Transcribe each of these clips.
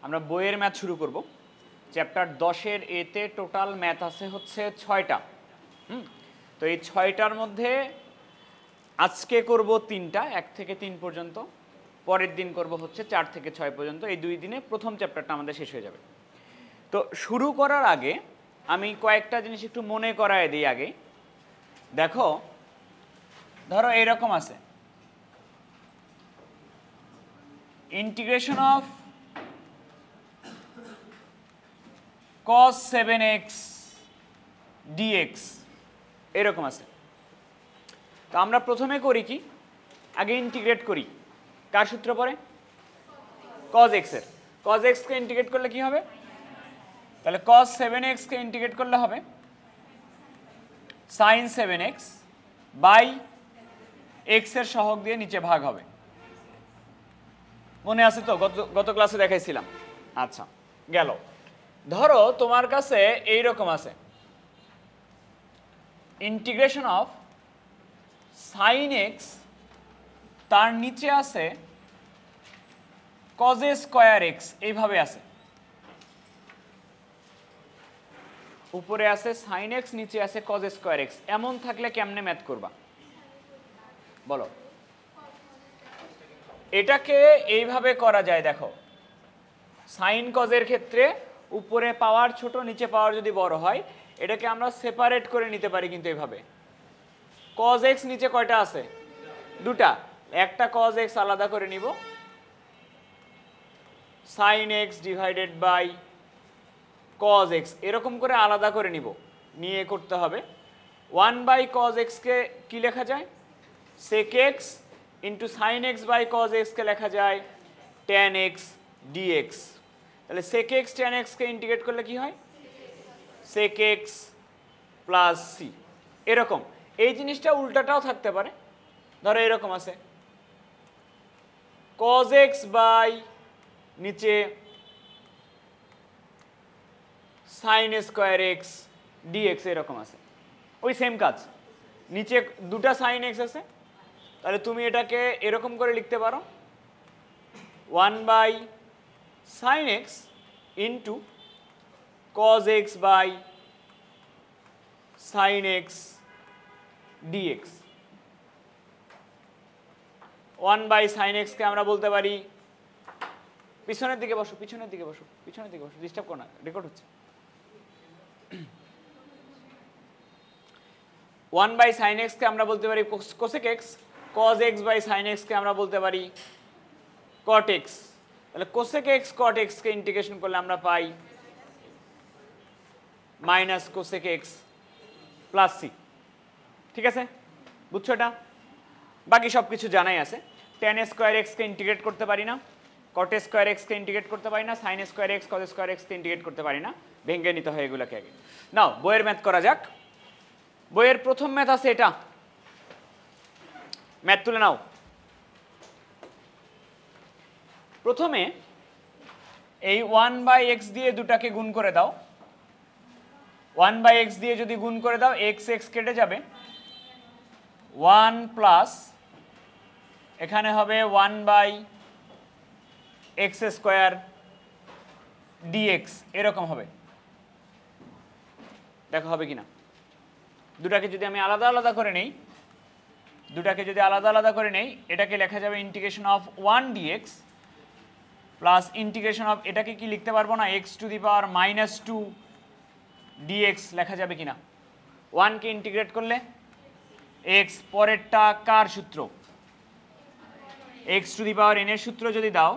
আমরা বইয়ের ম্যাথ শুরু করব। চ্যাপ্টার 10-এর এতে টোটাল ম্যাথ আছে হচ্ছে 6টা। তো এই 6টার মধ্যে আজকে করব 3টা, 1 থেকে 3 পর্যন্ত। পরের দিন করব হচ্ছে 4 থেকে 6 পর্যন্ত। এই 2 দিনে প্রথম চ্যাপ্টারটা আমাদের শেষ হয়ে যাবে। তো শুরু করার আগে আমি কয়েকটা জিনিস একটু মনে করায় দিই আগে। দেখো, ধরো এইরকম আছে, integration of cos 7x dx এরকম আছে। তো আমরা প্রথমে করি কি, আগে ইন্টিগ্রেট করি। কার সূত্র পরে? cos x এর। cos x কে ইন্টিগ্রেট করলে কি হবে? তাহলে cos 7x কে ইন্টিগ্রেট করলে হবে sin 7x বাই x এর সহগ দিয়ে নিচে ভাগ হবে। মনে আছে তো? গত ক্লাসে দেখাইছিলাম। আচ্ছা, গেল। ধরো তোমার কাছে এইরকম আছে, ইন্টিগ্রেশন অফ sin x, তার নিচে আছে cos স্কয়ার x, এইভাবে আছে। উপরে আছে sin x, নিচে আছে cos স্কয়ার x। এমন থাকলে কেমনে ম্যাথ করবা বলো? এটাকে এইভাবে করা যায়, দেখো, সাইন কজের ক্ষেত্রে উপরে পাওয়ার ছোট, নিচে পাওয়ার যদি বড় হয়, এটাকে আমরা সেপারেট করে নিতে পারি। কিন্তু এইভাবে cos x নিচে কয়টা আছে? দুটা। একটা cos x আলাদা করে নিব, sin x divided by cos x, এরকম করে আলাদা করে নিব। নিয়ে করতে হবে 1/cos x কে কি লেখা যায়? sec x into sin x by cos x কে লেখা যায় tan x dx। তাহলে sec x tan x কে ইন্টিগ্রেট করলে কি হয়? sec x plus c। এরকম। এই জিনিসটা উল্টাটাও থাকতে পারে। ধরো এরকম আছে, cos x বাই নিচে sin স্কয়ার x dx, এরকম আছে। ওই সেম কাজ, নিচে দুটা sin x আছে, তাহলে তুমি এটাকে এরকম করে লিখতে পারো 1/sin x into cos x by sin x dx। 1/sin x কে আমরা বলতে পারি, পিছনের দিকে বসো, পিছনের দিকে বসো, পিছনের দিকে বসো, ডিস্টার্ব করো না, রেকর্ড হচ্ছে। 1/sin x কে আমরা বলতে পারি cosec x, cos x by sin x কে আমরা বলতে পারি cot x। তাহলে cosec x cot x কে ইন্টিগ্রেশন করলে আমরা পাই minus cosec x plus c। ঠিক আছে, বুঝছো এটা? বাকি সব কিছু জানাই আছে। tan স্কয়ার x কে ইন্টিগ্রেট করতে পারি না, cot স্কয়ার x কে ইন্টিগ্রেট করতে পারি না, sin square x cos square x কে ইন্টিগ্রেট করতে পারি না। ভেঙে নিতে হয় এগুলোকে আগে। নাও বইয়ের ম্যাথ করা যাক। বইয়ের প্রথম ম্যাথ আছে এটা, ম্যাথ তুলে নাও। প্রথমে এই 1/x দিয়ে দুটাকে গুণ করে দাও। 1/x দিয়ে যদি গুণ করে দাও, x x কেটে যাবে, 1 প্লাস এখানে হবে 1/x স্কয়ার dx, এরকম হবে। দেখো হবে কিনা। দুটাকে যদি আমি আলাদা আলাদা করে নেই, এটাকে লেখা যাবে integration of 1 dx plus integration of, এটাকে কি লিখতে পারবো না, x to the power -2 dx লেখা যাবে কিনা। 1 কে ইন্টিগ্রেট করলে x, পরেরটা কার সূত্র? x to the power n এর সূত্র যদি দাও,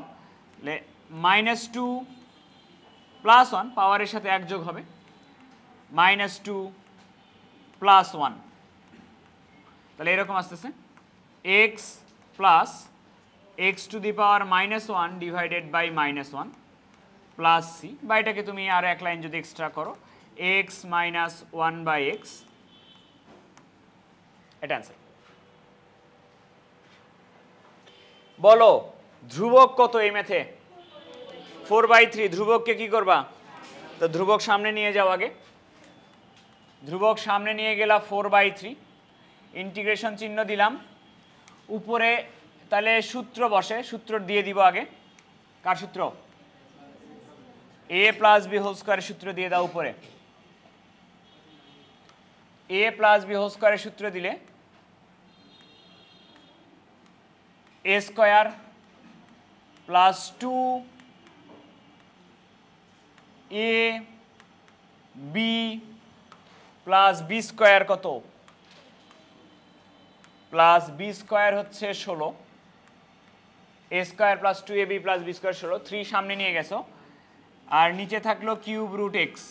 তাহলে -2 প্লাস 1, পাওয়ারের সাথে 1 যোগ হবে, -2 প্লাস 1। তাহলে এরকম আসতেছে x plus x to the power -1 divided by -1 plus c, বা এটাকে তুমি আর এক লাইন যদি এক্সট্রা করো, x মাইনাস 1/x, এটা অ্যান্সার। বলো ধ্রুবক কত এই ম্যাথে? 4/3। ধ্রুবককে কি করবা? তো ধ্রুবক সামনে নিয়ে যাও আগে। ধ্রুবক সামনে নিয়ে গেলাম 4/3, ইন্টিগ্রেশন চিহ্ন দিলাম উপরে। তাহলে সূত্র বসে, সূত্র দিয়ে দিব আগে। কার সূত্র? এ প্লাস বি হোল স্কোয়ারের সূত্র দিয়ে দাও উপরে। এ প্লাস বি হোল স্কোয়ারের সূত্র দিলে a square plus 2 a b plus b square কত? প্লাস বি স্কোয়ার হচ্ছে 16, a square plus 2ab plus b square 16, 3 সামনে নিয়ে গেছো, আর নিচে থাকলো কিউব রুট এক্স।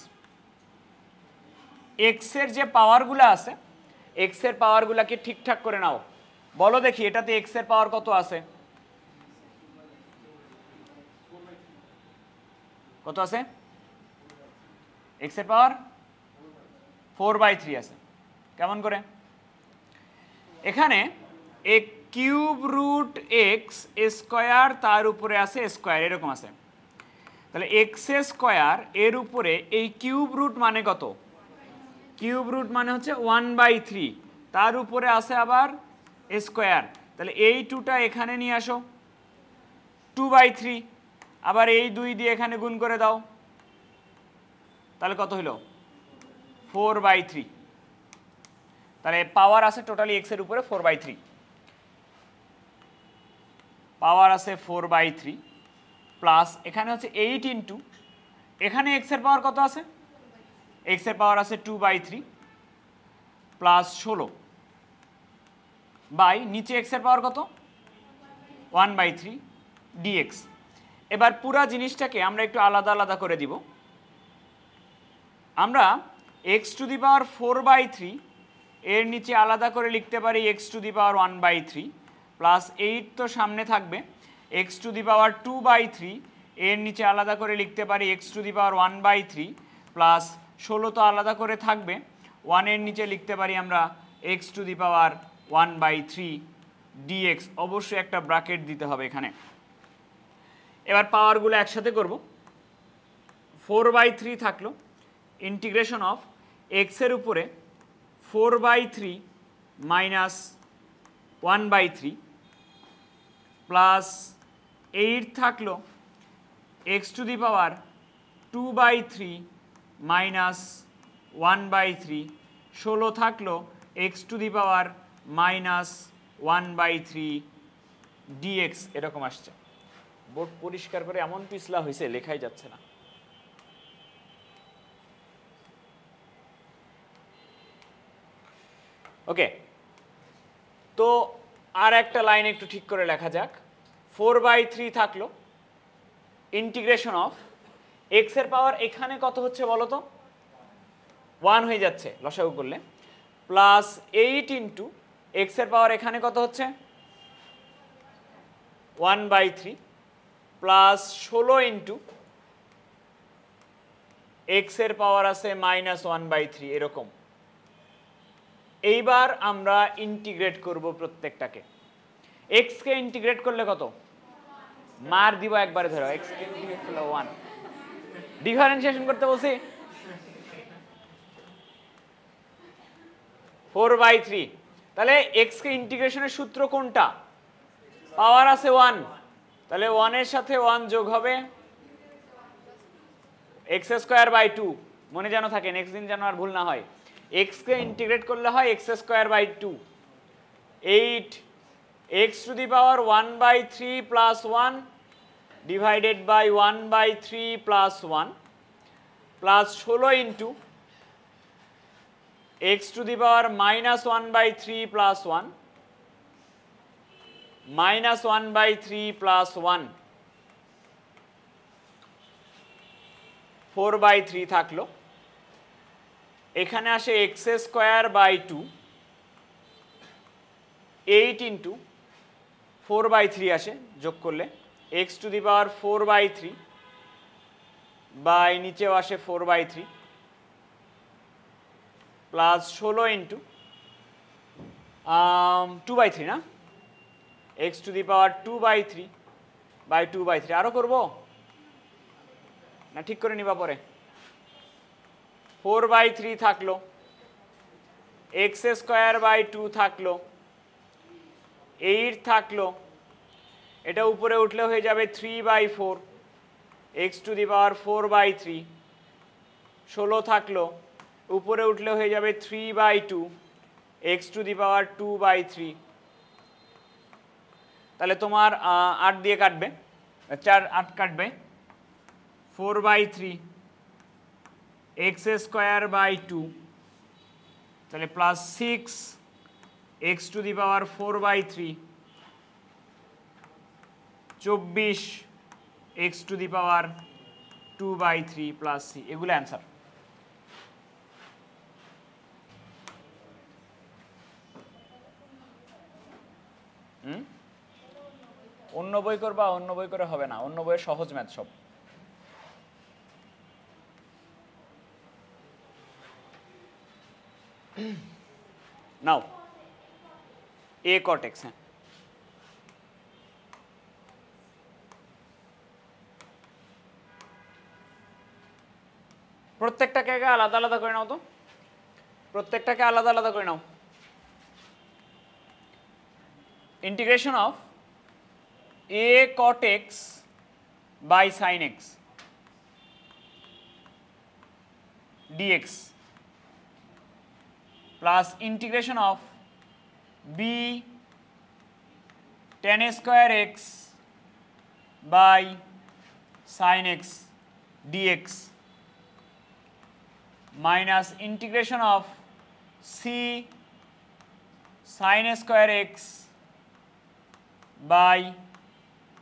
এক্সের যে পাওয়ারগুলো আছে, এক্সের পাওয়ারগুলোকে ঠিকঠাক করে নাও। বলো দেখি এটাতে এক্সের পাওয়ার কত আছে? কত আছে? এক্সের পাওয়ার 4/3 আছে। কেমন করে? এখানে এ কিউব রুট এক্স স্কোয়ার, তার উপরে আছে স্কোয়ার, এরকম আছে। তাহলে এক্স স্কোয়ার এর উপরে এই কিউব রুট মানে কত? কিউব রুট মানে হচ্ছে 1/3, তার উপরে আছে আবার স্কোয়ার। তাহলে এই 2টা এখানে নিয়ে আসো, 2/3, আবার এই 2 দিয়ে এখানে গুণ করে দাও, তাহলে কত হলো? 4/3। তাহলে পাওয়ার আছে টোটালি এক্স এর উপরে 4/3, পাওয়ার আছে 4/3 প্লাস এখানে হচ্ছে 8 ইন্টু, এখানে এক্স এর পাওয়ার কত আছে? এক্স এর পাওয়ার আছে 2/3 প্লাস 16 বাই নিচে এক্স এর পাওয়ার কত? 1/3 ডিএক্স। এবার পুরা জিনিসটাকে আমরা একটু আলাদা আলাদা করে দিব। আমরা এক্স টু দি পাওয়ার 4/3 এর নিচে আলাদা করে লিখতে পারি x to the power 1/3 plus 8 তো সামনে থাকবে, এক্স টু দি পাওয়ার 2/3 এর নিচে আলাদা করে লিখতে পারি x to the power 1/3 plus 16 তো আলাদা করে থাকবে, 1 এর নিচে লিখতে পারি আমরা x to the power 1/3 dx. অবশ্যই একটা ব্র্যাকেট দিতে হবে এখানে। এবার পাওয়ারগুলো একসাথে করব। 4/3 থাকলো, ইন্টিগ্রেশন অফ এক্স এর উপরে 4/3 মাইনাস 1/3 প্লাস 8 থাকলো x to the power 2/3 minus 1/3, 16 থাকলো x to the power minus 1/3 dx. এরকম আসছে। বোর্ড পরিষ্কার করে এমন পিছলা হয়েছে লেখাই যাচ্ছে না। ওকে, তো আর একটা লাইন একটু ঠিক করে লেখা যাক। 4/3 থাকলো, ইন্টিগ্রেশন অফ এক্স এর পাওয়ার এখানে কত হচ্ছে বলো তো? 1 হয়ে যাচ্ছে লসাগু করলে, প্লাস 8 ইন্টু এক্স এর পাওয়ার এখানে কত হচ্ছে? 1/3 প্লাস 16 ইন্টু এক্স এর পাওয়ার আছে মাইনাস 1/3, এরকম। এইবার আমরা ইন্টিগ্রেট করব প্রত্যেকটাকে। এক্স কে ইন্টিগ্রেট করলে কত? মার দিব একবারে, ধরো এক্স কে ইন্টিগ্রেট করলে 1। ডিফারেন্সিয়েশন করতে বলছি 4/3। তাহলে এক্স কে ইন্টিগ্রেশনের সূত্র কোনটা? পাওয়ার আছে 1, তাহলে 1 এর সাথে 1 যোগ হবে এক্স স্কোয়ার বাই 2। মনে যেন থাকে, নেক্সট দিন যেন আর ভুল না হয়। এক্স কে ইন্টিগ্রেট করলে হয় x square by 2, 8 x to the power 1/3 plus 1 divided by 1/3 plus 1 plus 16 into x to the power minus 1/3 plus 1 minus 1/3 plus 1, 4/3 থাকলো। এখানে আসে এক্স স্কোয়ার বাই 2, 8 ইন্টু 4/3 আসে যোগ করলে x to the power 4/3 by নিচেও আসে 4/3 প্লাস 16 ইন্টু 2/3 না, x to the power 2/3 by 2/3। আরও করবো না ঠিক করে নিবা পরে? 4/3 থাকলো, এক্স স্কোয়ার বাই 2 থাকলো, 8 থাকলো, এটা উপরে উঠলে হয়ে যাবে 3/4 এক্স টু দি পাওয়ার 4/3, 16 থাকলো, উপরে উঠলে হয়ে যাবে 3/2 এক্স টু দি পাওয়ার 2/3। তাহলে তোমার 8 দিয়ে কাটবে, 8 কাটবে, 4/3 এক্স স্কোয়ার বাই 2, তাহলে plus 6 x to the power 4/3, 24 x to the power 2/3 plus C. এগুলো অ্যান্সার। অন্য বই করবা, অন্য বই করে হবে না, অন্য বইয়ের সহজ ম্যাথ সব। নাও এ cot x, হ্যাঁ প্রত্যেকটাকে আলাদা আলাদা করে নাও তো, প্রত্যেকটাকে আলাদা আলাদা করে নাও। Integration of a cot x by sin x dx plus integration of b tan square x by sin x dx minus integration of c sin square x by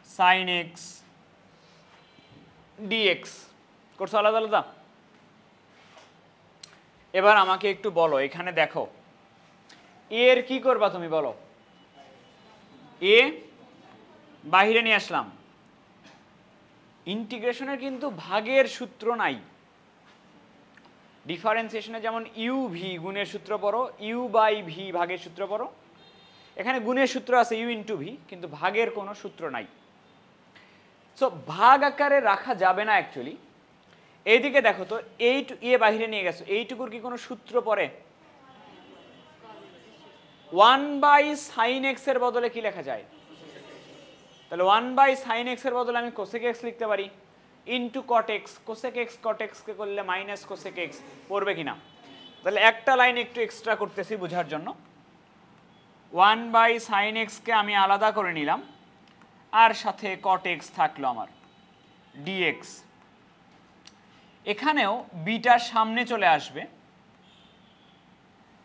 sin x dx করছো আলাদা আলাদা। এবার আমাকে একটু বলো, এখানে দেখো এর কি করবা তুমি বলো। এ বাহিরে নিয়ে আসলাম, ইন্টিগ্রেশনের কিন্তু ভাগের সূত্র নাই। ডিফারেন্সিয়েশনে যেমন ইউ ভি গুণের সূত্র পড়ো, ইউ বাই ভি ভাগের সূত্র পড়ো, এখানে গুণের সূত্র আছে ইউ ইন্টু ভি, কিন্তু ভাগের কোনো সূত্র নাই। সো ভাগ আকারে রাখা যাবে না অ্যাকচুয়ালি। এইদিকে দেখো তো, এ বাহিরে নিয়ে গেছো, এইটুকুর কি কোনো সূত্র পড়ে? 1/sin x এর বদলে কি লেখা যায়? তাহলে 1/sin x এর বদলে আমি cosec x লিখতে পারি, into cot x, cosec x cot x কে করলে মাইনাস cosec x পড়বে কিনা? তাহলে একটা লাইন একটু এক্সট্রা করতেছি বোঝার জন্য। 1/sin x কে আমি আলাদা করে নিলাম, আর সাথে cot x থাকলো আমার dx। এখানেও বিটা সামনে চলে আসবে,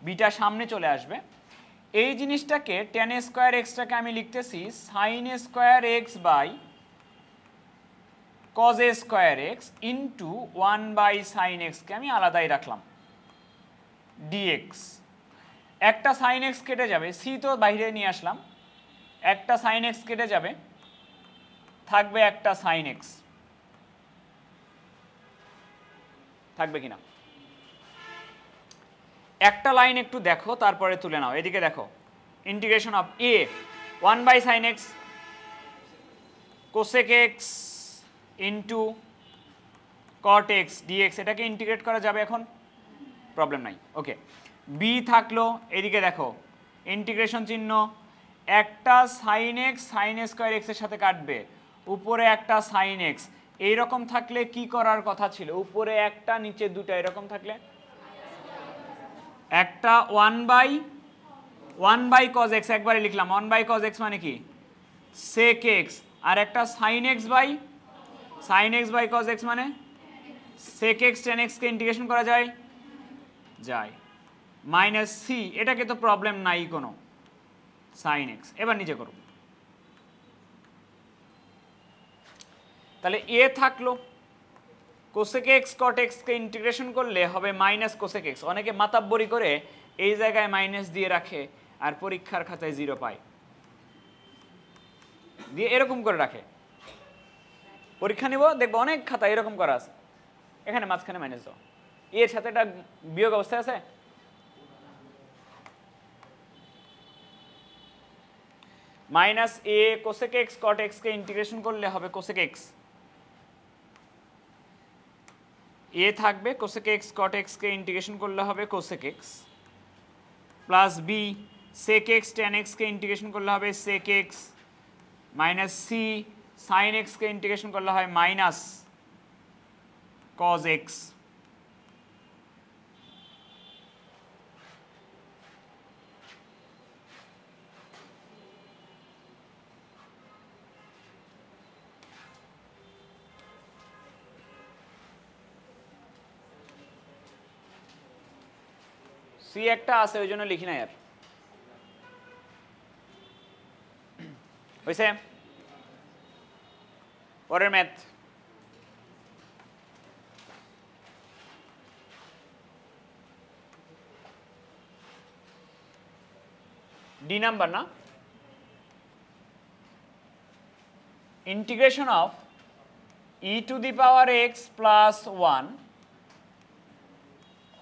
বিটা সামনে চলে আসবে। এই জিনিসটাকে tan স্কয়ার এক্সটাকে আমি লিখতেছি sin square x by cos square x into 1/sin x কে আমি আলাদাই রাখলাম dx। একটা sin x কেটে যাবে, সি তো বাইরে নিয়ে আসলাম, একটা sin x কেটে যাবে, থাকবে একটা sin x, থাকবে কিনা? একটা লাইন একটু দেখো তারপরে তুলে নাও। এদিকে দেখো, integration of a 1/sin x cosec x into cot x dx, এটাকে ইন্টিগ্রেট করা যাবে এখন, প্রবলেম নাই। ওকে, বি থাকলো, এদিকে দেখো ইন্টিগ্রেশন চিহ্ন, একটা sin x sin square x এর সাথে কাটবে, উপরে একটা sin x, এইরকম থাকলে কি করার কথা ছিল? উপরে একটা নিচে দুটা এরকম থাকলে একটা 1/cos x একবারে লিখলাম, 1/cos x মানে কি sec x, আর একটা sin x by cos x মানে sec x tan x কে ইন্টিগ্রেশন করা যায়, যায়, মাইনাস সি, এটাকে তো প্রবলেম নাই কোনো, sin x। এবার নিচে করো, তাহলে এ থাকলো, cosec x cot x কে ইন্টিগ্রেশন করলে হবে মাইনাস cosec x। অনেকে মাতাব্বরি করে এই জায়গায় মাইনাস দিয়ে রাখে আর পরীক্ষার খাতায় 0 পায়, দিয়ে এরকম করে রাখে। পরীক্ষা নিব দেখবো অনেক খাতা এরকম করা আছে, এখানে মাঝখানে মাইনাস দাও, এর সাথে একটা বিয়োগ অবস্থায় আছে, মাইনাস এ cosec x cot x কে ইন্টিগ্রেশন করলে হবে cosec x, এ থাকবে cosec x cot x কে ইন্টিগ্রেশন করলে হবে cosec x, plus B sec x tan x কে ইন্টিগ্রেশন করলে হবে sec x, minus C sin x কে ইন্টিগ্রেশন করলে হয় মাইনাস cos x সি একটা আছে ওই জন্য লিখি না আর হইছে পরের ম্যাথ ডি নাম্বার না integration of e to the power x plus 1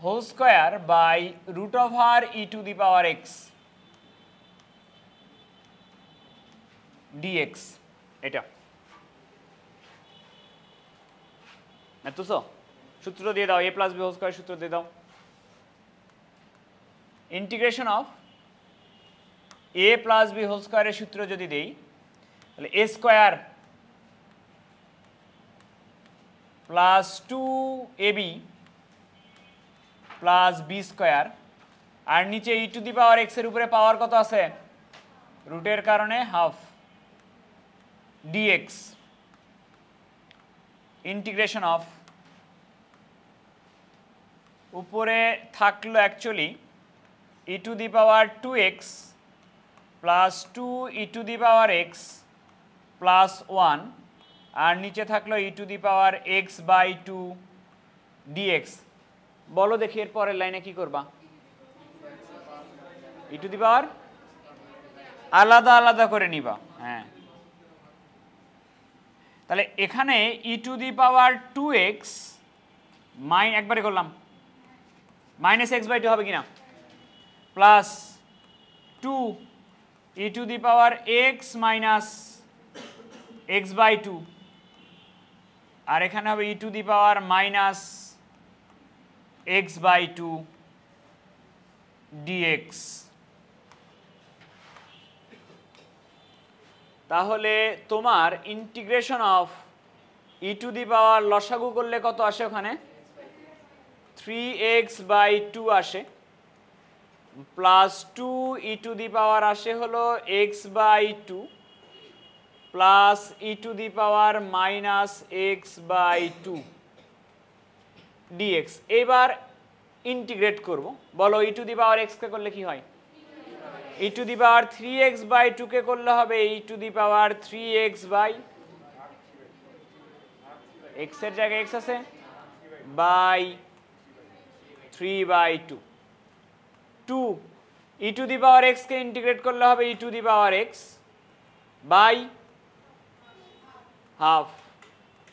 whole square by root over e to the power x dx এটা সূত্র দিয়ে দাও a plus b whole square সূত্র দিয়ে দাও integration of a plus b whole square এর সূত্র যদি দেই তাহলে a square plus 2ab plus b square আর নিচে e to the power x এর উপরে পাওয়ার কত আছে রুটের কারণে হাফ ডিএক্স ইন্টিগ্রেশন অফ উপরে থাকলো actually e to the power 2x plus 2 e to the power x plus 1 আর নিচে থাকলো e to the power x by 2 dx বলো দেখি এর পরের লাইনে কি করবা ই টু দি পাওয়ার আলাদা আলাদা করে নিবা হ্যাঁ তাহলে এখানে ই টু দি পাওয়ার 2x একবারে করলাম মাইনাস এক্স বাই 2 হবে কিনা plus 2 e to the power x minus x by 2 আর এখানে হবে e to the power minus x by 2 dx তাহলে তোমার integration of e to the power লসাগু করলে কত আসে ওখানে 3x বাই 2 আসে প্লাস 2 ই টু দি পাওয়ার আসে হলো x by 2 plus e to the power minus x by 2 dx এবার ইন্টিগ্রেট করব বলো ই টু দি পাওয়ার এক্স কে করলে কি হয় ই to the power 3x by 2 কে করলে হবে e to the power 3x by x এর জায়গায় x আছে by 3 by 2 2 e to the power x কে ইন্টিগ্রেট করলে হবে e to the power x by half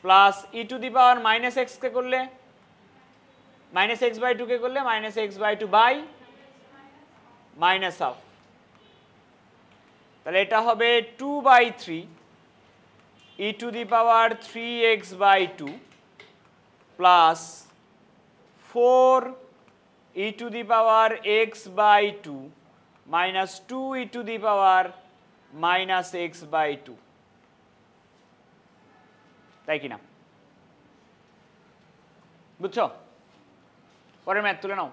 plus e to the power minus x কে করলে মাইনাস এক্স বাই 2 কে করলে minus x by 2 by minus half তাহলে এটা হবে 2 by 3 e to the power 3x by 2 plus 4 e to the power x by 2 minus 2 e to the power minus x by 2 তাই কিনা বুঝছো পরের math তুলে নাও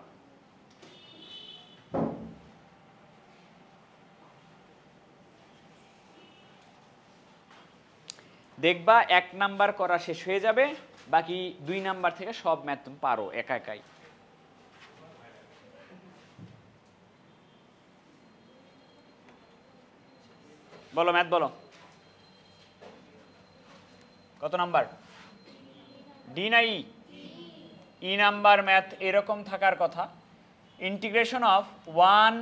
দেখবা 1 নাম্বার করা শেষ হয়ে যাবে বাকি 2 নাম্বার থেকে সব ম্যাথ তুমি পারো একা একাই বলো ম্যাথ বলো কত নাম্বার ডি না ই নাম্বার ম্যাথ এরকম থাকার কথা integration of 1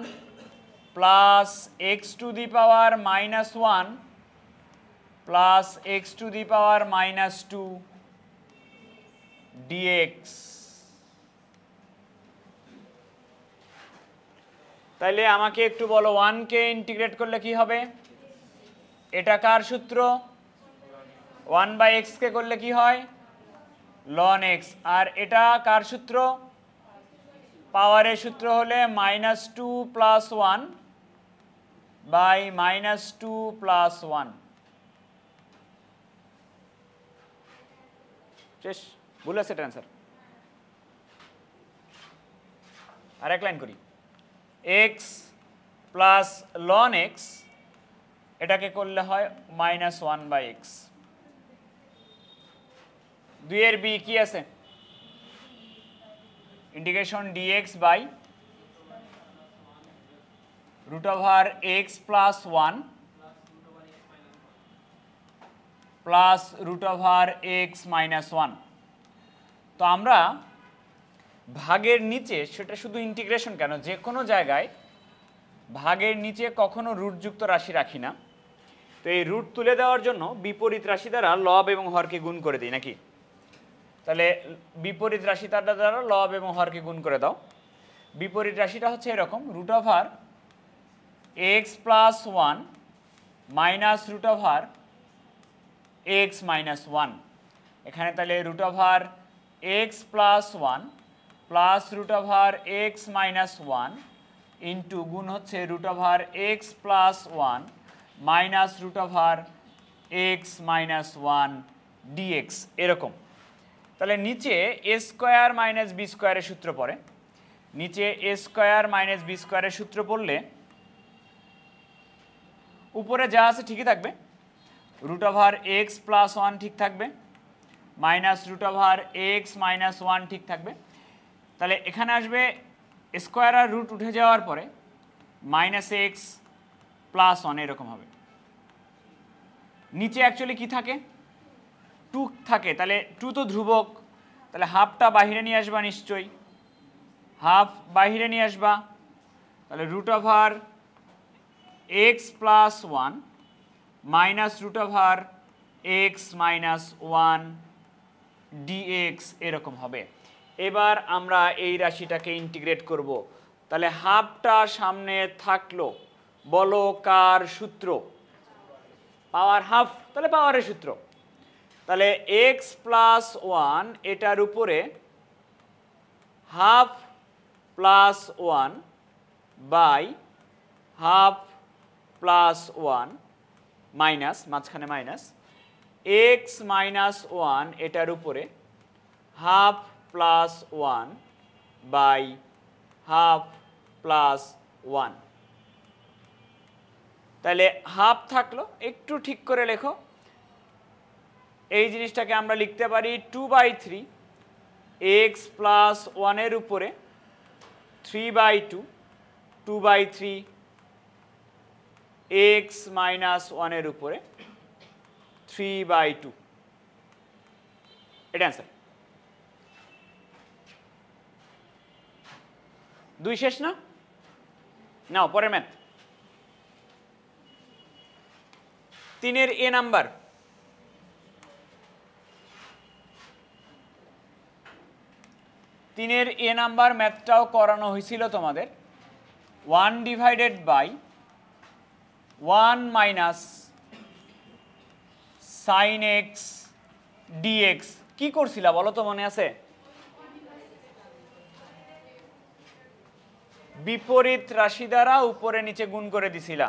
plus x to the power minus 1 plus x to the power minus 2 dx তাইলে আমাকে একটু বলো 1 কে ইন্টিগ্রেট করলে কি হবে এটা কার সূত্র 1 বাই এক্স কে করলে কি হয় ln x আর এটা কার সূত্র পাওয়ারের সূত্র হলে -2 + 1 বাই -2 + 1 শেষ ভুল আছে এটা অ্যান্সার। আর এক লাইন করি, এক্স প্লাস লন এক্স এটাকে করলে হয় -1/x। 2 এর বি কি আছে, integration dx by √x plus 1 plus √x minus 1। তো আমরা ভাগের নিচে সেটা শুধু ইন্টিগ্রেশন কেন, যে কোনো জায়গায় ভাগের নিচে কখনো রুটযুক্ত রাশি রাখি না। তো এই রুট তুলে দেওয়ার জন্য বিপরীত রাশি দ্বারা লব এবং হরকে গুণ করে দিই নাকি। তাহলে বিপরীত রাশি দ্বারা লব এবং হরকে গুণ করে দাও। বিপরীত রাশিটা হচ্ছে এরকম, √x plus 1 minus √x minus 1। এখানে তাহলে √x plus 1 plus √x minus 1 into গুণ হচ্ছে √x plus 1 minus √x minus 1 dx এরকম। তাহলে নিচে a স্কোয়ার মাইনাস বি স্কোয়ারের সূত্র পড়ে, নিচে a স্কোয়ার মাইনাস বি স্কোয়ারের সূত্র পড়লে উপরে যা আছে ঠিকই থাকবে, √x প্লাস 1 ঠিক থাকবে, মাইনাস √x মাইনাস 1 ঠিক থাকবে। তাহলে এখানে আসবে স্কোয়ার আর রুট উঠে যাওয়ার পরে -x প্লাস 1 এরকম হবে। নিচে অ্যাকচুয়ালি কি থাকে, 2 থাকে, তাহলে 2 তো ধ্রুবক, তাহলে হাফটা বাহিরে নিয়ে আসবা, নিশ্চয়ই হাফ বাহিরে নিয়ে আসবা। তাহলে √x plus 1 minus √x minus 1 dx এরকম হবে। এবার আমরা এই রাশিটাকে ইন্টিগ্রেট করব। তাহলে হাফটা সামনে থাকলো, বলো কার সূত্র, পাওয়ার হাফ, তাহলে পাওয়ারের সূত্র। তাহলে x প্লাস 1 এটার উপরে half plus 1 by half plus 1 minus, মাঝখানে মাইনাস, x মাইনাস 1 এটার উপরে half plus 1 by half plus 1। তাহলে হাফ থাকলো, একটু ঠিক করে লেখো, এই জিনিসটাকে আমরা লিখতে পারি 2/3 x প্লাস 1 এর উপরে 3/2 2/3 x মাইনাস 1 এর উপরে 3/2। এটা অ্যান্সার। 2 শেষ না? নাও পরের ম্যাথ। 3 এর এ নাম্বার, তিনের এ নাম্বার ম্যাথটাও করানো হয়েছিল তোমাদের। 1 divided by 1 minus sine x dx কি করছিলা বলো তো, মনে আছে? বিপরীত রাশি দ্বারা উপরে নিচে গুণ করে দিছিলা,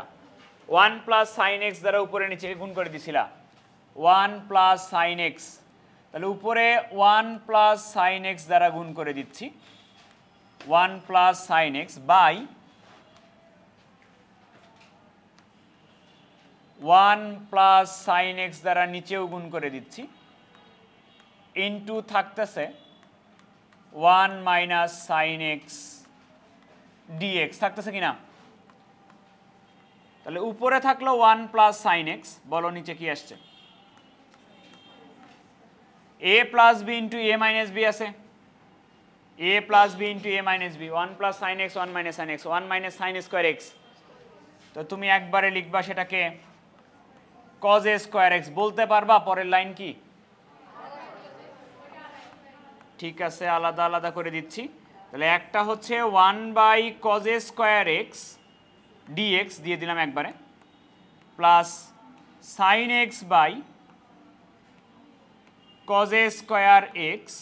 1 প্লাস সাইন এক্স দ্বারা উপরে নিচে গুণ করে দিছিলা, 1 প্লাস সাইন এক্স। তাহলে উপরে 1 প্লাস সাইন এক্স দ্বারা গুণ করে দিচ্ছি, 1 plus sine x by 1 plus sine x দ্বারা নিচেও গুণ করে দিচ্ছি, ইন্টু থাকতেছে 1 মাইনাস সাইন এক্স ডিএক্স থাকতেছে কিনা? তাহলে উপরে থাকলো 1 প্লাস সাইন এক্স, বলো নিচে কি আসছে? a plus B into A minus B আছে, a plus B into A minus B, 1 plus sine x 1 minus sine x, 1 minus sine square x. তো তুমি একবারে লিখবা সেটাকে কজ এ স্কোয়ার এক্স, বলতে পারবা পরের লাইন কি? ঠিক আছে, আলাদা আলাদা করে দিচ্ছি। তাহলে একটা হচ্ছে 1 by cos a square x dx দিয়ে দিলাম একবারে, plus sine x by cos a square x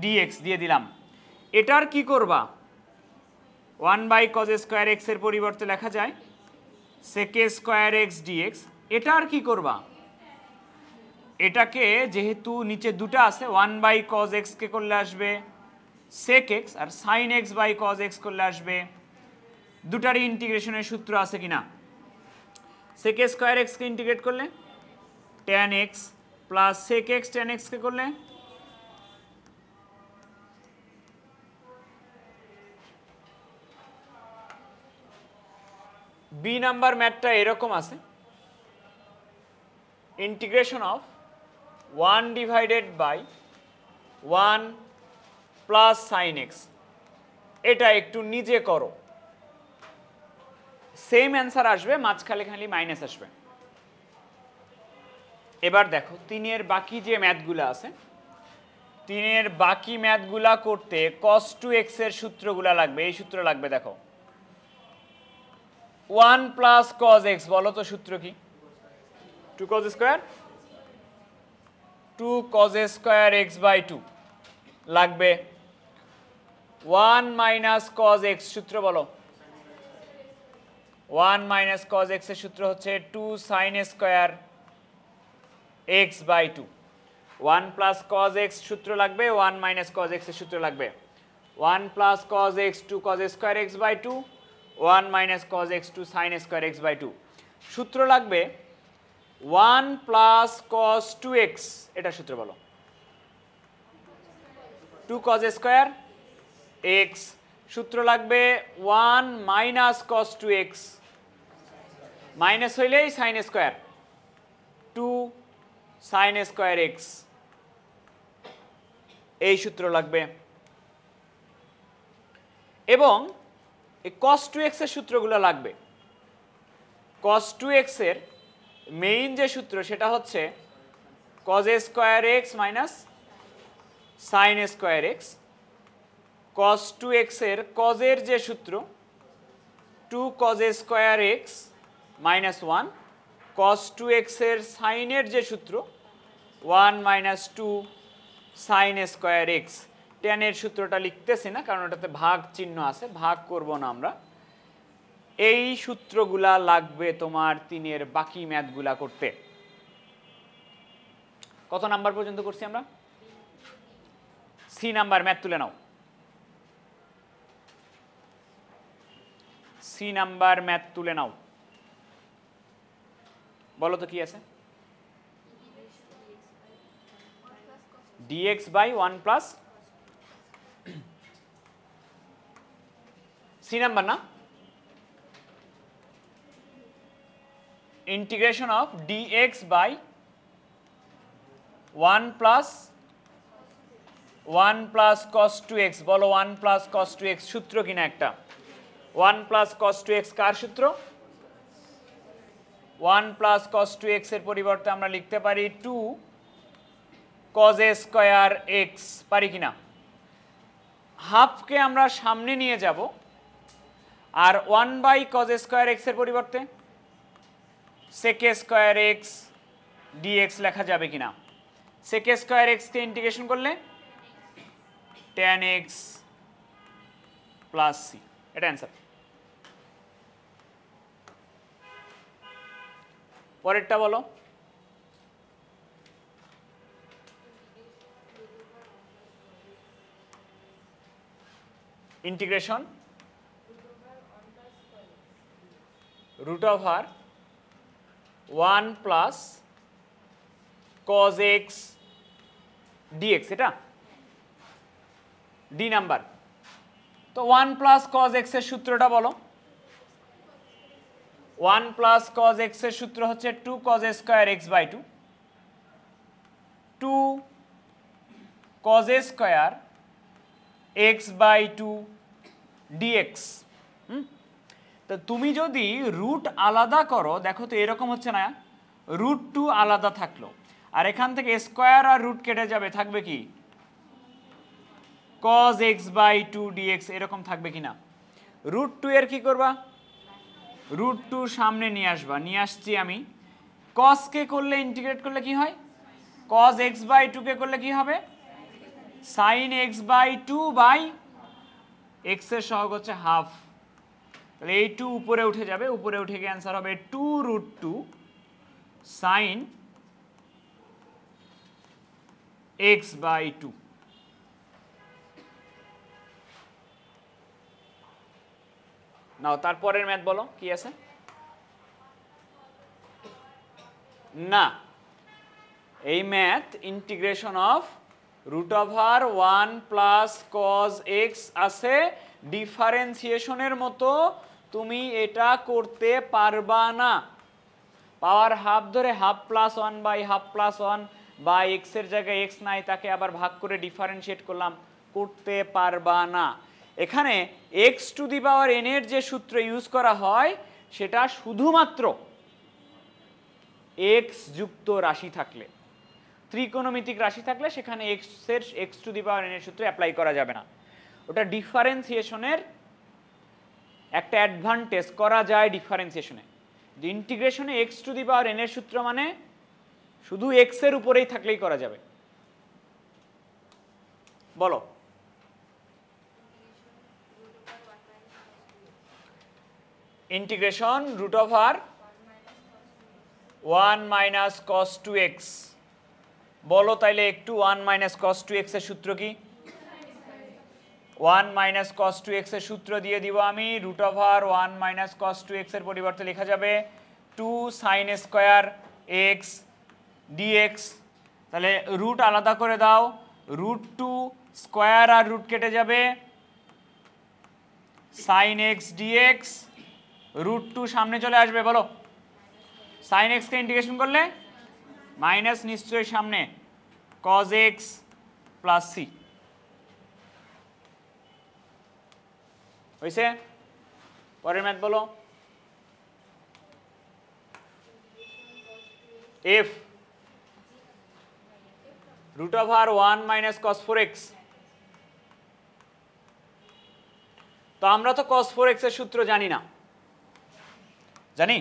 dx দিয়ে দিলাম। এটার কি করবা? 1 by cos a square x এর পরিবর্তে লেখা যায় sec a square x dx. এটার কি করবা? এটাকে যেহেতু নিচে দুটো আছে 1/cos x কে করলে আসবে sec x আর sin x/cos x করলে আসবে দুটারই ইন্টিগ্রেশনের সূত্র আছে কিনা sec a স্কয়ার x কে ইন্টিগ্রেট করলে tan x plus sec x tan x কে করলে বি নাম্বার ম্যাথটা এরকম আছে integration of 1 divided by 1 plus sin x এটা একটু নিজে করো সেম অ্যান্সার আসবে মাঝখানে খালি মাইনাস আসবে এবার দেখো 3 এর বাকি যে ম্যাথগুলো আছে 3 এর বাকি ম্যাথগুলা করতে cos 2x এর সূত্রগুলো লাগবে এই সূত্র লাগবে দেখো 1 প্লাস cos x বলো তো সূত্র কি 2 cos square 2 cos square x by 2 লাগবে 1 মাইনাস cos x সূত্র বলো 1 মাইনাস cos x এর সূত্র হচ্ছে 2 sin square x by 2 1 plus cos x সূত্র লাগবে 1 মাইনাস cos x এর সূত্র লাগবে 1 plus cos x 2 cos square x by 2 1 minus cos x 2 sin square x by 2 সূত্র লাগবে 1 প্লাস cos 2x এটা সূত্র বলো 2 cos স্কয়ার x সূত্র লাগবে 1 মাইনাস cos 2x মাইনাস হইলেই sin square 2 sin square x এই সূত্র লাগবে এবং এই cos 2x এর সূত্রগুলো লাগবে cos 2x এর মেইন যে সূত্র সেটা হচ্ছে cos square x minus sin square x cos 2x এর cos এর যে সূত্র 2 cos square x minus 1 cos 2x এর sin এর যে সূত্র 1 minus 2 sin square x tan এর সূত্রটা লিখতেছি না কারণ ওটাতে ভাগ চিহ্ন আছে ভাগ করব না আমরা এই সূত্রগুলা লাগবে তোমার 3 এর বাকি ম্যাথগুলা করতে কত নাম্বার পর্যন্ত করছি আমরা সি নাম্বার ম্যাথ তুলে নাও সি নাম্বার ম্যাথ তুলে নাও বলো তো কি আছে dx by 1 plus C number না integration of dx by 1 plus cos 2x বলো 1 plus cos 2x সূত্র কিনা একটা 1 plus cos 2x কার সূত্র 1 plus cos 2x এর পরিবর্তে আমরা লিখতে পারি 2 cos স্কয়ার x পারি কিনা হাফকে আমরা সামনে নিয়ে যাব আর 1 বাই cos স্কয়ার x এর পরিবর্তে sec স্কয়ার x dx লেখা যাবে কিনা sec স্কয়ার x কে ইন্টিগ্রেশন করলে tan x প্লাস c এটা অ্যান্সার পরেরটা বলো integration root over 1 plus cos x dx এটা ডি নাম্বার তো 1 plus cos x এর সূত্রটা বলো 1 plus cos x এর সূত্র হচ্ছে 2 cos square x by 2 2 cos square x by 2 dx তো তুমি যদি রুট আলাদা করো দেখো তো এরকম হচ্ছে না √2 আলাদা থাকলো আর এখান থেকে স্কয়ার আর রুট কেটে যাবে থাকবে কি cos x বাই 2 dx এরকম থাকবে কিনা √2 এর কি করবা √2 সামনে নিয়ে আসবা নিয়ে আসছি আমি cos কে করলে ইন্টিগ্রেট করলে কি হয় cos x বাই 2 কে করলে কি হবে sin x by 2 by x এর সহগ হচ্ছে হাফ তাহলে এই 2 উপরে উঠে যাবে উপরে উঠে গিয়ে आंसर হবে 2√2 sin x/2। নাও তারপরের ম্যাথ বলো কি আছে। না, এই math integration of √1 plus cos x আছে, ডিফারেন্সিয়েশনের মতো তুমি এটা করতে পারবা না। পাওয়ার হাফ ধরে half plus one by half plus one বা এক্স এর জায়গায় এক্স নাই তাকে আবার ভাগ করে ডিফারেন্সিয়েট করলাম, করতে পারবা না। এখানে x to the power n এর যে সূত্র ইউজ করা হয় সেটা শুধুমাত্র এক্স যুক্ত রাশি থাকলে, ত্রিকোণমিতিক রাশি থাকলে সেখানে x to the power n এর সূত্র অ্যাপ্লাই করা যাবে না। ওটা ডিফারেন্সিয়েশনের একটা অ্যাডভান্টেজ, করা যায় ডিফারেন্সিয়েশনে। ইন্টিগ্রেশনে x to the power n এর সূত্র মানে শুধু এক্স এর উপরেই থাকলেই করা যাবে। বলো। Integration √1 minus cos 2x। বলো তাইলে একটু 1 মাইনাস কস 2x এর সূত্র কি? 1 মাইনাস কস 2x এর সূত্র দিয়ে দিব আমি। √1 মাইনাস কস 2x এর পরিবর্তে লেখা যাবে 2 সাইন স্কয়ার x dx। তাহলে রুট আলাদা করে দাও, √2 স্কয়ার আর রুট কেটে যাবে, সাইন x dx। √2 সামনে চলে আসবে, বলো সাইন x কে ইন্টিগ্রেশন করলে মাইনাস নিশ্চয়ই সামনে, cos x প্লাস c হইছে। পরের ম্যাথ বলো। f √1 minus cos 4x। তো আমরা তো cos 4x এর সূত্র জানি না, জানি?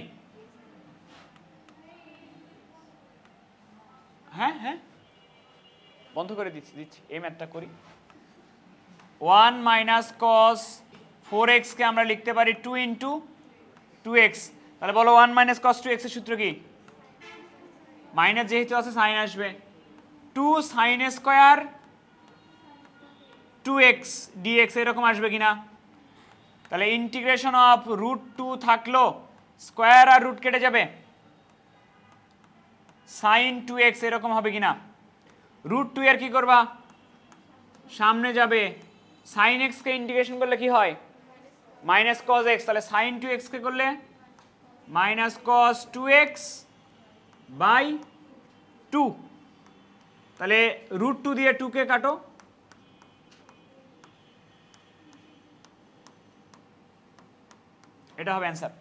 হ্যাঁ হ্যাঁ, বন্ধ করে দিচ্ছি এই ম্যাথটা করি। 1 মাইনাস cos 4x কে আমরা লিখতে পারি 2 ইন্টু 2x। তাহলে বলো 1 মাইনাস cos 2x এর সূত্র কি? মাইনাস যেহেতু আছে সাইন আসবে, 2 সাইন স্কয়ার 2x dx এরকম আসবে কিনা? তাহলে ইন্টিগ্রেশন অফ √2 থাকলো, স্কয়ার আর রুট কেটে যাবে, সাইন 2x এরকম হবে কিনা? √2 এর কি করবা? সামনে যাবে, সাইন x কে ইন্টিগ্রেশন করলে কি হয়? Minus cos x। তাহলে সাইন 2x কে করলে মাইনাস cos 2x বাই 2। তাহলে √2 দিয়ে 2 কে কাটো, এটা হবে answer.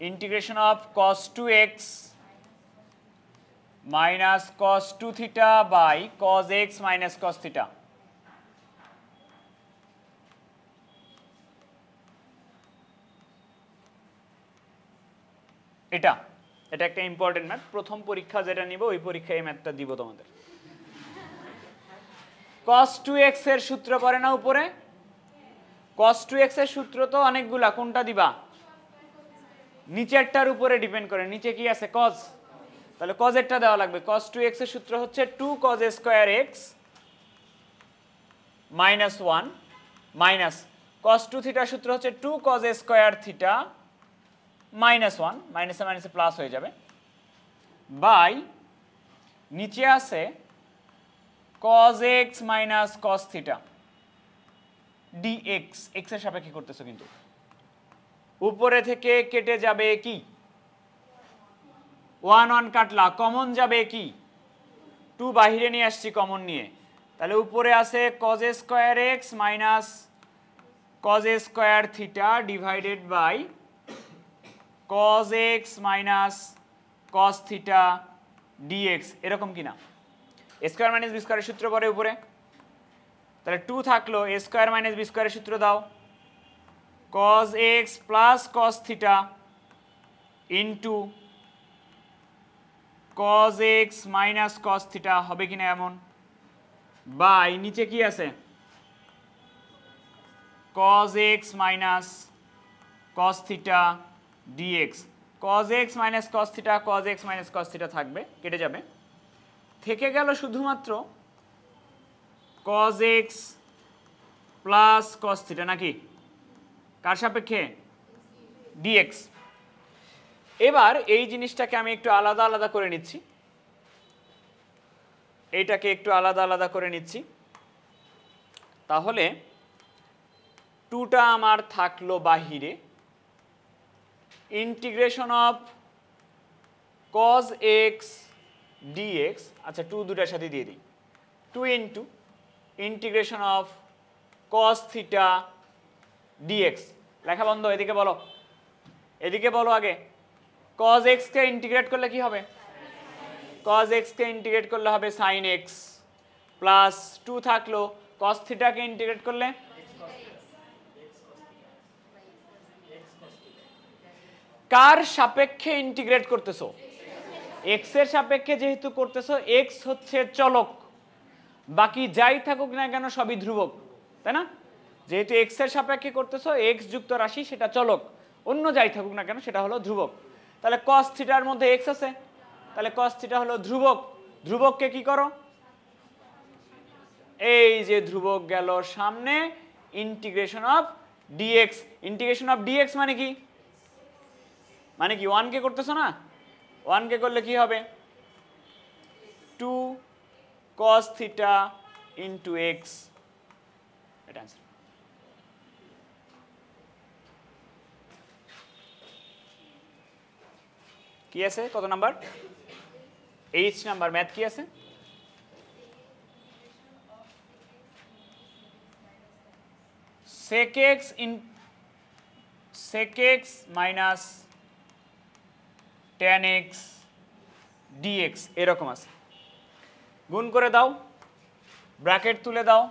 Integration of cos 2x minus cos 2 theta by cos x minus cos theta. এটা একটা ইম্পর্টেন্ট ম্যাথ, প্রথম পরীক্ষা যেটা নিব ওই পরীক্ষায় এই ম্যাথটা দিব তোমাদের। cos 2x এর সূত্র পড়ে না উপরে? cos 2x এর সূত্র তো অনেকগুলা, কোনটা দিবা? নিচেরটার উপরে ডিপেন্ড করে, নিচে কি আছে? cos। তাহলে cos এরটা দেওয়া লাগবে। cos 2x এর সূত্র হচ্ছে 2 cos square x minus 1 minus cos 2 থিটার সূত্র হচ্ছে 2 cos স্কয়ার থিটা মাইনাস 1, মাইনাসে মাইনাসে প্লাস হয়ে যাবে, বাই নিচে আছে cos x minus cos theta dx। x এর সাপেক্ষে করতেছো কিন্তু, উপরে থেকে কেটে যাবে কি? 1 1 কাটলা, কমন যাবে কি? 2 বাহিরে নিয়ে আসছি কমন নিয়ে। তাহলে উপরে আছে cos square x minus cos square theta divided by cos x minus cos theta dx, এরকম কিনা? a স্কয়ার মাইনাস বি স্কয়ারের সূত্র পরে উপরে, তাহলে 2 থাকলো, a স্কয়ার মাইনাস বি স্কয়ারের সূত্র দাও, cos x plus cos theta into cos x minus cos theta হবে কিনা এমন, বাই নিচে কি আছে? cos x minus cos theta dx, cos x minus cos theta, cos x minus cos theta থাকবে, কেটে যাবে। থেকে গেল শুধুমাত্র cos x plus cos theta, নাকি? কার সাপেক্ষে? dx। এবার এই জিনিসটাকে আমি একটু আলাদা আলাদা করে নিচ্ছি, এইটাকে একটু আলাদা আলাদা করে নিচ্ছি। তাহলে 2টা আমার থাকলো বাহিরে, integration of cos x dx, আচ্ছা 2 দুটার সাথে দিয়ে দিই, 2 into integration of cos theta dx। লেখা বন্ধ, এদিকে বলো, এদিকে বলো আগে। cos x কে ইন্টিগ্রেট করলে কি হবে? cos x কে ইন্টিগ্রেট করলে হবে sin x, প্লাস 2 থাকলো, cos থিটা কে ইন্টিগ্রেট করলে কার সাপেক্ষে ইন্টিগ্রেট করতেছো? x এর সাপেক্ষে যেহেতু করতেছো, x হচ্ছে চলক, বাকি যাই থাকুক না কেন সবই ধ্রুবক, তাই না? যেহেতু x এর সাপেক্ষে করতেছো, x যুক্ত রাশি সেটা চলক, অন্য যাই থাকুক না কেন সেটা হলো ধ্রুবক। তাহলে cos থিটার মধ্যে x আছে, তাহলে cos থিটা হলো ধ্রুবক। ধ্রুবককে কি করো? এই যে ধ্রুবক গেল সামনে, integration of dx। Integration of dx মানে কি? মানে কি 1 কে করতেছো না? 1 কে করলে কি হবে? 2 cos থিটা ইন্টু x, এটা आंसर। কি আছে? কত নাম্বার? 8 নাম্বার। ম্যাথ কি আছে? sec x minus tan x dx এরকম আছে। গুণ করে দাও, ব্র্যাকেট তুলে দাও,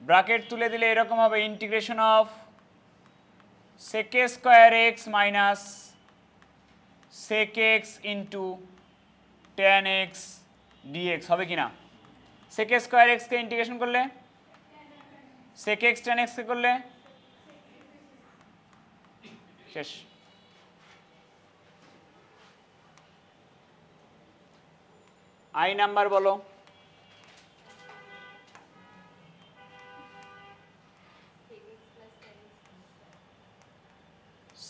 ব্র্যাকেট তুলে দিলে এরকম হবে integration of sec square x minus sec x into tan x dx হবে কিনা? sec স্কয়ার x কে ইন্টিগ্রেশন করলে, sec x tan x কে করলে শেষ। আই নাম্বার বলো।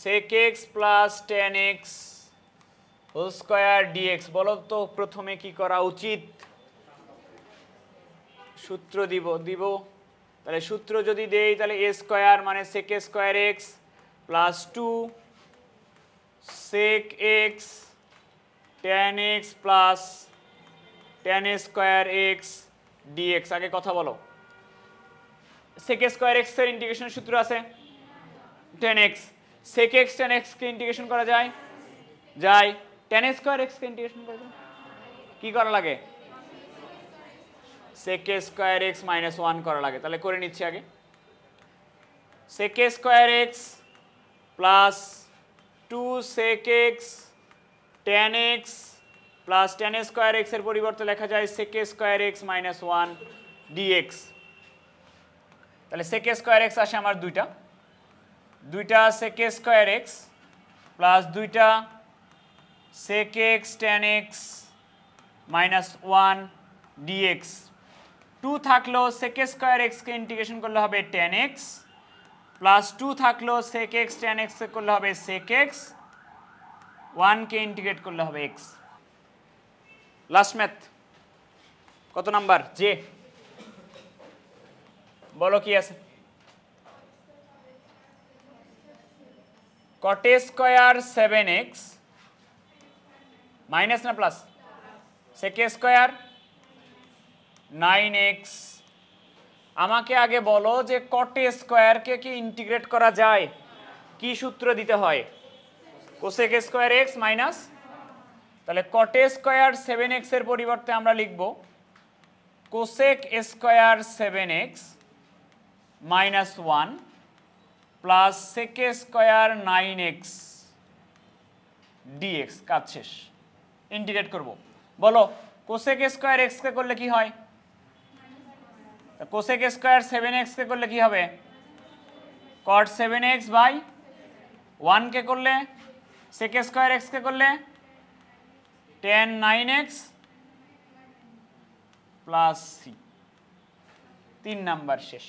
sec x plus tan x whole square dx। বলো তো প্রথমে কি করা উচিত? সূত্র দিব। তাহলে সূত্র যদি দেই তাহলে a স্কয়ার মানে sec square x plus 2 sec x tan x plus tan square x dx। আগে কথা বলো, sec স্কয়ার x এর ইন্টিগ্রেশন সূত্র আছে tan x। sec x tan x কে ইন্টিগ্রেশন করা যায়? যায়। tan স্কয়ার x কে ইন্টিগ্রেশন করা যায়? কি করা লাগে? sec স্কয়ার x মাইনাস 1 করা লাগে। তাহলে করে নিচ্ছি আগে। sec square x plus 2 sec x tan x plus tan square x এর পরিবর্তে লেখা যায় sec square x minus 1 dx। তাহলে sec স্কয়ার x আসে আমার দুইটা sec স্কয়ার x প্লাস দুইটা sec x tan x minus 1 dx। 2 থাকলো sec স্কয়ার x কে ইন্টিগ্রেশন করলে হবে tan x, প্লাস 2 থাকলো sec x tan x কে করলে হবে sec x, 1 কে ইন্টিগ্রেট করলে হবে x। লাস্ট ম্যাথ কত নাম্বার? যে বলো কি আছে? cot স্কয়ার 7x মাইনাস না প্লাস sec স্কয়ার 9x। আমাকে আগে বলো যে cot স্কয়ার কে কি ইন্টিগ্রেট করা যায়? কি সূত্র দিতে হয়? cosec স্কয়ার x মাইনাস, তাহলে cot স্কয়ার 7x এর পরিবর্তে আমরা লিখব cosec square 7x minus 1 plus sec square 9x dx। কাজ শেষ। ইন্টিগ্রেট করব। বলো cosec স্কয়ার x কে করলে কি হয়? cosec স্কয়ার 7x কে করলে কি হবে? cot 7x বাই 1 কে করলে sec স্কয়ার x কে করলে tan 9x plus c। 3 number শেষ।